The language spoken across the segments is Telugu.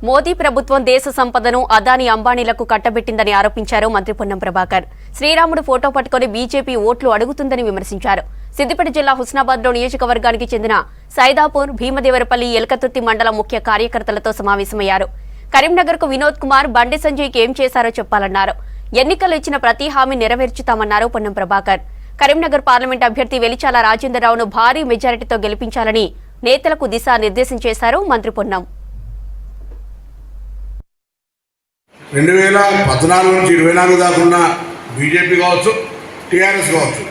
మోదీ ప్రభుత్వం దేశ సంపదను అదానీ అంబానీలకు కట్టబెట్టిందని ఆరోపించారు మంత్రి పొన్నం ప్రభాకర్. శ్రీరాముడు ఫోటో పట్టుకుని బీజేపీ ఓట్లు అడుగుతుందని విమర్శించారు. సిద్దిపేట జిల్లా హుస్నాబాద్లో నియోజకవర్గానికి చెందిన సైదాపూర్, భీమదేవరపల్లి, ఎలకతుర్తి మండల ముఖ్య కార్యకర్తలతో సమావేశమయ్యారు. కరీంనగర్కు వినోద్ కుమార్, బండి సంజయ్కి ఏం చేశారో చెప్పాలన్నారు. ఎన్నికలు ఇచ్చిన ప్రతి హామీ నెరవేర్చుతామన్నారు పొన్నం ప్రభాకర్. కరీంనగర్ పార్లమెంట్ అభ్యర్థి వెలిచాల రాజేంద్రరావును భారీ మెజారిటీతో గెలిపించాలని నేతలకు దిశానిర్దేశం చేశారు మంత్రి పొన్నం. 2014 నుంచి 24 దాకా ఉన్న బీజేపీ కావచ్చు, టీఆర్ఎస్ కావచ్చు.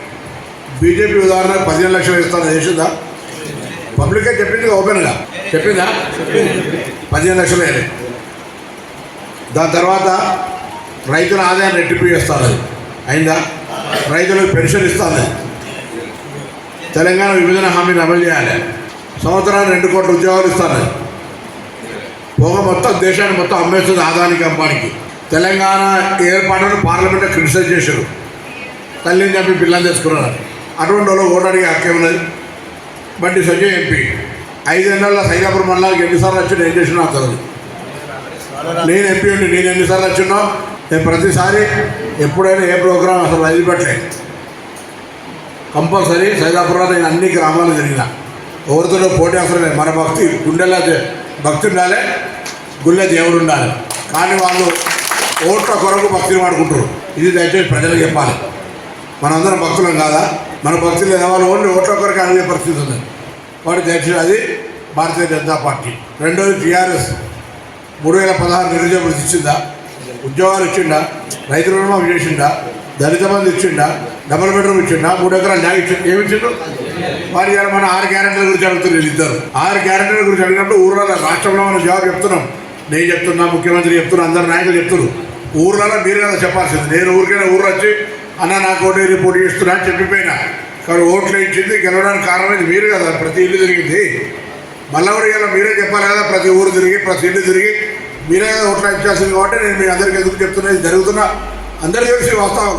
బీజేపీ ఉదాహరణ 15 లక్షలు ఇస్తాను చేసిందా? పబ్లిక్గా చెప్పింది, ఓపెన్గా చెప్పిందా? 15 లక్షలు వేయలేదు. దాని తర్వాత రైతుల ఆదాయాన్ని రెట్టింపు చేస్తాను, అయిందా? రైతులకు పెన్షన్ ఇస్తాను. తెలంగాణ విభజన హామీని అమలు చేయాలి. సంవత్సరానికి 2 కోట్ల ఉద్యోగాలు ఇస్తాను. పోగా మొత్తం దేశాన్ని మొత్తం అమ్మేస్తుంది అదానికి, అంబానికి. తెలంగాణ ఏర్పాటును పార్లమెంట్లో క్రిటిసైజ్ చేశారు. తల్లిని చంపి పిల్లలు తెచ్చుకున్నారు. అటువంటి వాళ్ళు ఓటానికి హక్కు ఉన్నది. బండి సంజయ్ ఎంపీ 5 ఏళ్ళలో సైదాపూర్ మండలానికి ఎన్నిసార్లు వచ్చినా ఏం చేసినా అవుతుంది. నేను ఎంపీ ఉండి నేను ఎన్నిసార్లు వచ్చినా, నేను ప్రతిసారి ఎప్పుడైనా ఏ ప్రోగ్రాం అసలు వదిలిపెట్టలేదు. కంపల్సరీ సైదాపూర్లో నేను అన్ని గ్రామాలు తిరిగిన. ఎవరితో పోటీ అవసరం లేదు. మన భక్తి గుండెలా భక్తి ఉండాలి, గుళ్ళే దేవుడు ఉండాలి. కానీ వాళ్ళు ఓట్ల కొరకు భక్తిని వాడుకుంటారు. ఇది దయచేసి ప్రజలకు చెప్పాలి. మనందరం భక్తులం కాదా? మన భక్తులు లేదా? వాళ్ళు ఓన్లీ ఓట్ల కొరకు అడిగే పరిస్థితి ఉంది. వాటి దయచేసి అది భారతీయ జనతా పార్టీ. రెండోది టీఆర్ఎస్ 3016 నిరుద్యోగ వృత్తి ఇచ్చిందా? ఉద్యోగాలు ఇచ్చిండా? రైతు రుణమాఫీ చేసిండా? దళిత బంధు ఇచ్చిండా? డబుల్ బెడ్రూమ్ ఇచ్చిండా? 3 ఎకరాలు న్యాయం ఇచ్చిండు. ఏమి ఇచ్చిండు? వారి మన 6 గ్యారెంటీల గురించి అడుగుతున్నారు ఇద్దరు. 6 గ్యారెంటీల గురించి అడిగినప్పుడు ఊర్లలో, రాష్ట్రంలో మనం జవాబు చెప్తున్నాం. నేను చెప్తున్నా, ముఖ్యమంత్రి చెప్తున్నా, అందరు నాయకులు చెప్తున్నారు. ఊర్లలో మీరు కదా చెప్పాల్సింది. నేను ఊరికైనా ఊరు వచ్చి అన్న నాకు ఓటు రిపోర్ట్ చేస్తున్నా అని చెప్పిపోయినా. కానీ ఓట్లు ఇచ్చింది, గెలవడానికి కారణమైంది మీరు కదా. ప్రతి ఇల్లు తిరిగింది. మళ్ళీ కూడా ఇలా మీరే చెప్పాలి కదా. ప్రతి ఊరు తిరిగి, ప్రతి ఇల్లు తిరిగి మీరే కదా ఓట్లు ఇచ్చాల్సింది. కాబట్టి నేను మీ అందరికీ ఎదురు చెప్తున్నా, ఇది జరుగుతున్నా అందరికీ తెలిసి వాస్తవం.